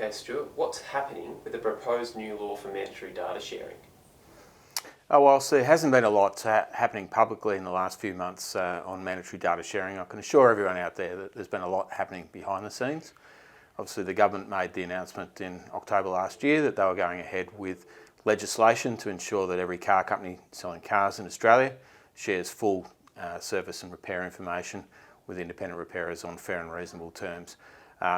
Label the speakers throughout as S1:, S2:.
S1: Okay, Stuart, what's happening with the proposed new law for mandatory data sharing?
S2: Whilst there hasn't been a lot happening publicly in the last few months on mandatory data sharing, I can assure everyone out there that there's been a lot happening behind the scenes. Obviously, the government made the announcement in October last year that they were going ahead with legislation to ensure that every car company selling cars in Australia shares full service and repair information with independent repairers on fair and reasonable terms.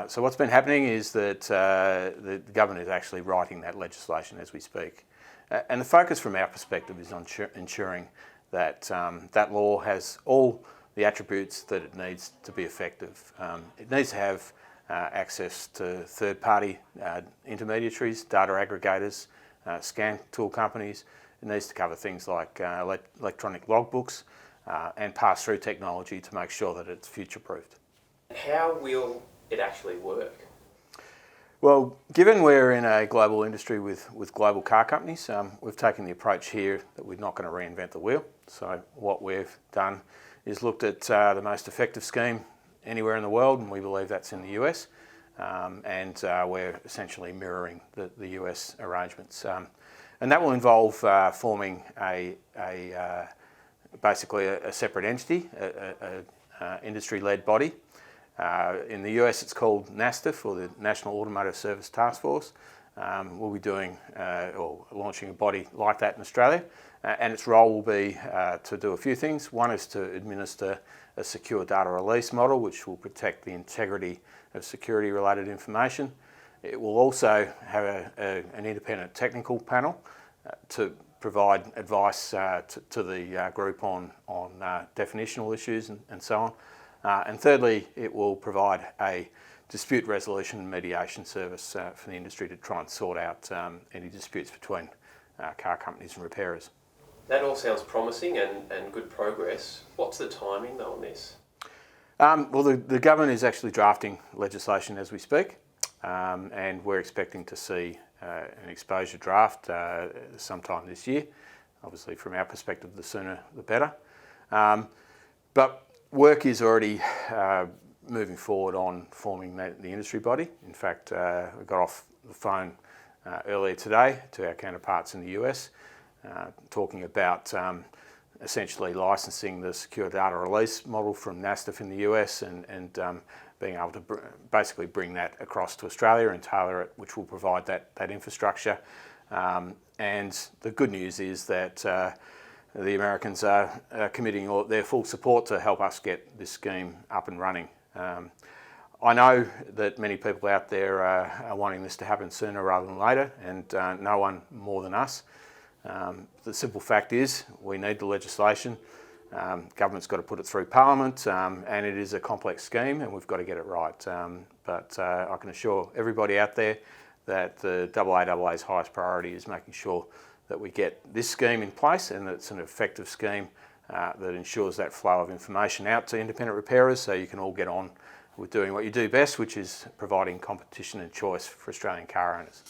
S2: So what's been happening is that the government is actually writing that legislation as we speak. And the focus from our perspective is on ensuring that that law has all the attributes that it needs to be effective. It needs to have access to third-party intermediaries, data aggregators, scan tool companies. It needs to cover things like electronic logbooks and pass-through technology to make sure that it's future-proofed.
S1: How will it actually work?
S2: Well, given we're in a global industry with global car companies, we've taken the approach here that we're not going to reinvent the wheel. So what we've done is looked at the most effective scheme anywhere in the world, and we believe that's in the US, and we're essentially mirroring the US arrangements. And that will involve forming basically a separate entity, an industry-led body. In the US, it's called NASTF, or the National Automotive Service Task Force. We'll be doing or launching a body like that in Australia, and its role will be to do a few things. One is to administer a secure data release model, which will protect the integrity of security-related information. It will also have an independent technical panel to provide advice to the group on definitional issues and so on. And thirdly, it will provide a dispute resolution and mediation service for the industry to try and sort out any disputes between car companies and repairers.
S1: That all sounds promising and good progress. What's the timing though on this?
S2: Well, the government is actually drafting legislation as we speak, and we're expecting to see an exposure draft sometime this year. Obviously, from our perspective, the sooner the better. But work is already moving forward on forming the industry body. In fact, we got off the phone earlier today to our counterparts in the US, talking about essentially licensing the secure data release model from NASTF in the US and being able to basically bring that across to Australia and tailor it, which will provide that infrastructure. And the good news is that the Americans are committing their full support to help us get this scheme up and running. I know that many people out there are wanting this to happen sooner rather than later, and no one more than us. The simple fact is we need the legislation. Government's got to put it through Parliament, and it is a complex scheme, and we've got to get it right. But I can assure everybody out there that the AAA's highest priority is making sure that we get this scheme in place and that it's an effective scheme that ensures that flow of information out to independent repairers so you can all get on with doing what you do best, which is providing competition and choice for Australian car owners.